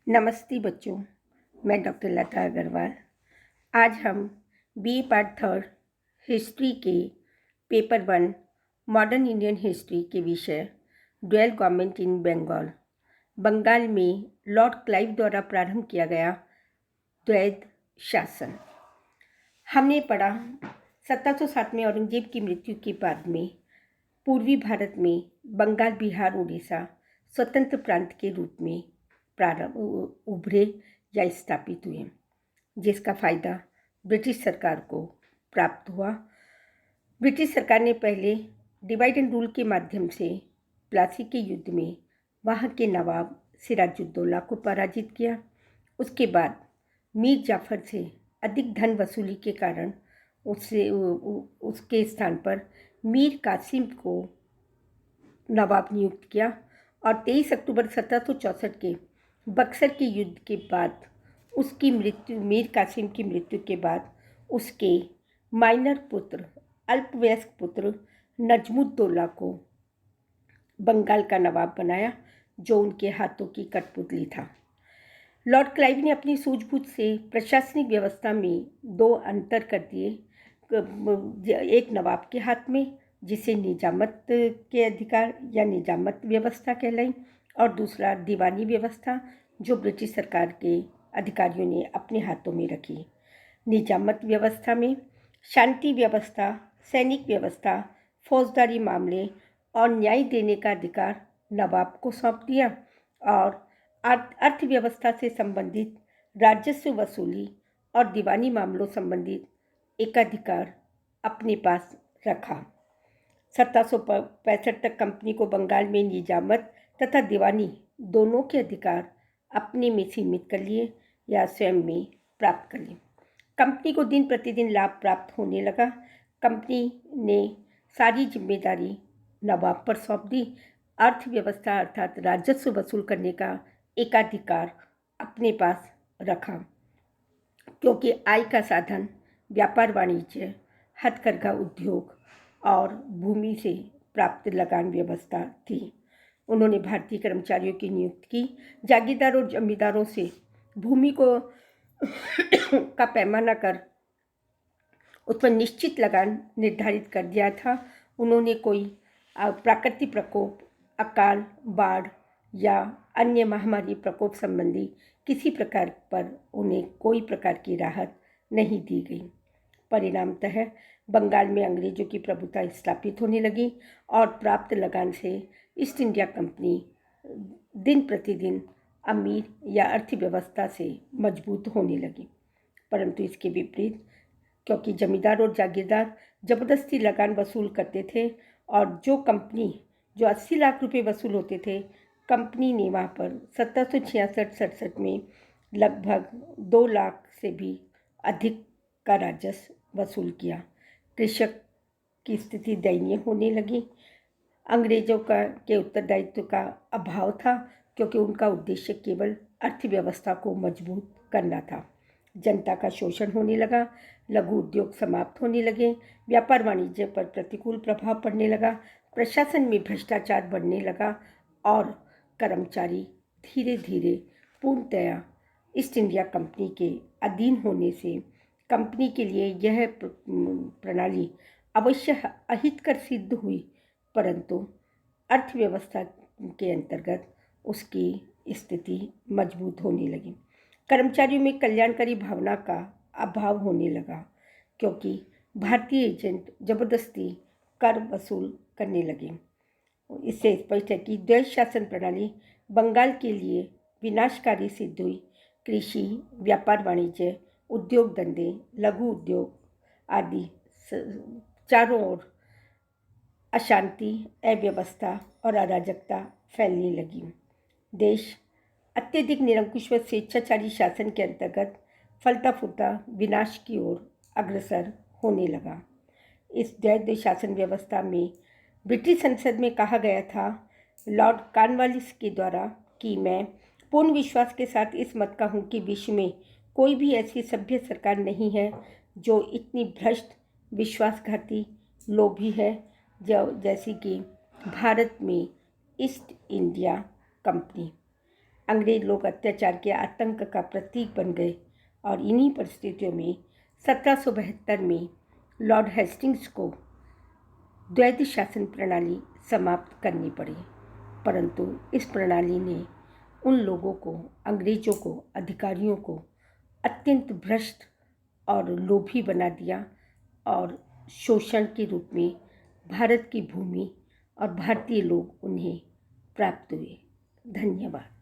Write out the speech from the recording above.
नमस्ते बच्चों, मैं डॉक्टर लता अग्रवाल। आज हम बीए पार्ट थर्ड हिस्ट्री के पेपर 1 मॉडर्न इंडियन हिस्ट्री के विषय dual government in Bengal, Bengal में लॉर्ड क्लाइव द्वारा प्रारंभ किया गया द्वैध शासन। हमने पढ़ा 1707 में औरंगजेब की मृत्यु के बाद में पूर्वी भारत में बंगाल, बिहार, उड़ीसा स्वतंत्र प्रांत के रूप में प्रारंभ उभरे या स्थापित हुए, जिसका फायदा ब्रिटिश सरकार को प्राप्त हुआ। ब्रिटिश सरकार ने पहले डिवाइड एंड रूल के माध्यम से प्लासी के युद्ध में वहाँ के नवाब सिराजुद्दौला को पराजित किया। उसके बाद मीर जाफर से अधिक धन वसूली के कारण उसके स्थान पर मीर कासिम को नवाब नियुक्त किया और 23 अक्टूबर 1764 के बक्सर के युद्ध के बाद उसकी मृत्यु मीर कासिम की मृत्यु के बाद उसके माइनर पुत्र अल्पवयस्क पुत्र नजमुद्दौला को बंगाल का नवाब बनाया, जो उनके हाथों की कठपुतली था। लॉर्ड क्लाइव ने अपनी सूझबूझ से प्रशासनिक व्यवस्था में दो अंतर कर दिए। एक नवाब के हाथ में, जिसे निजामत के अधिकार या निजामत व्यवस्था कहलाई, और दूसरा दीवानी व्यवस्था, जो ब्रिटिश सरकार के अधिकारियों ने अपने हाथों में रखी। निजामत व्यवस्था में शांति व्यवस्था, सैनिक व्यवस्था, फौजदारी मामले और न्याय देने का अधिकार नवाब को सौंप दिया और अर्थव्यवस्था से संबंधित राजस्व वसूली और दीवानी मामलों संबंधित एकाधिकार अपने पास रखा। 1765 तक कंपनी को बंगाल में निजामत तथा दीवानी दोनों के अधिकार अपने में सीमित कर लिए या स्वयं में प्राप्त कर लिए। कंपनी को दिन प्रतिदिन लाभ प्राप्त होने लगा। कंपनी ने सारी जिम्मेदारी नवाब पर सौंप दी। अर्थव्यवस्था अर्थात राजस्व वसूल करने का एकाधिकार अपने पास रखा, क्योंकि आय का साधन व्यापार, वाणिज्य, हथकरघा उद्योग और भूमि से प्राप्त लगान व्यवस्था थी। उन्होंने भारतीय कर्मचारियों की नियुक्ति की। जागीरदार और जमींदारों से भूमि को का पैमाना कर उस पर निश्चित लगान निर्धारित कर दिया था। उन्होंने कोई प्राकृतिक प्रकोप, अकाल, बाढ़ या अन्य महामारी प्रकोप संबंधी किसी प्रकार पर उन्हें कोई प्रकार की राहत नहीं दी गई। परिणामतः बंगाल में अंग्रेजों की प्रभुता स्थापित होने लगी और प्राप्त लगान से ईस्ट इंडिया कंपनी दिन प्रतिदिन अमीर या अर्थव्यवस्था से मजबूत होने लगी। परंतु इसके विपरीत, क्योंकि जमींदार और जागीरदार जबरदस्ती लगान वसूल करते थे और जो 80 लाख रुपए वसूल होते थे, कंपनी ने वहाँ पर 1766-67 में लगभग 2 लाख से भी अधिक का राजस्व वसूल किया। कृषक की स्थिति दयनीय होने लगी। अंग्रेजों के उत्तरदायित्व का अभाव था, क्योंकि उनका उद्देश्य केवल अर्थव्यवस्था को मजबूत करना था। जनता का शोषण होने लगा, लघु उद्योग समाप्त होने लगे, व्यापार वाणिज्य पर प्रतिकूल प्रभाव पड़ने लगा, प्रशासन में भ्रष्टाचार बढ़ने लगा और कर्मचारी धीरे धीरे पूर्णतया ईस्ट इंडिया कंपनी के अधीन होने से कंपनी के लिए यह प्रणाली अवश्य अहितकर सिद्ध हुई, परंतु अर्थव्यवस्था के अंतर्गत उसकी स्थिति मजबूत होने लगी। कर्मचारियों में कल्याणकारी भावना का अभाव होने लगा, क्योंकि भारतीय एजेंट जबरदस्ती कर वसूल करने लगे। इससे स्पष्ट है कि द्वैध शासन प्रणाली बंगाल के लिए विनाशकारी सिद्ध हुई। कृषि, व्यापार, वाणिज्य, उद्योग धंधे, लघु उद्योग आदि चारों ओर अशांति, अव्यवस्था और अराजकता फैलने लगी। देश अत्यधिक निरंकुश व स्वेच्छाचारी शासन के अंतर्गत फलता फूलता विनाश की ओर अग्रसर होने लगा। इस द्वैध शासन व्यवस्था में ब्रिटिश संसद में कहा गया था, लॉर्ड कॉर्नवालिस के द्वारा, कि मैं पूर्ण विश्वास के साथ इस मत का हूँ कि विश्व में कोई भी ऐसी सभ्य सरकार नहीं है जो इतनी भ्रष्ट, विश्वासघाती, लोभी है जैसी कि भारत में ईस्ट इंडिया कंपनी। अंग्रेज लोग अत्याचार के आतंक का प्रतीक बन गए और इन्हीं परिस्थितियों में 1772 में लॉर्ड हेस्टिंग्स को द्वैध शासन प्रणाली समाप्त करनी पड़ी, परंतु इस प्रणाली ने उन लोगों को, अंग्रेजों को, अधिकारियों को अत्यंत भ्रष्ट और लोभी बना दिया और शोषण के रूप में भारत की भूमि और भारतीय लोग उन्हें प्राप्त हुए। धन्यवाद।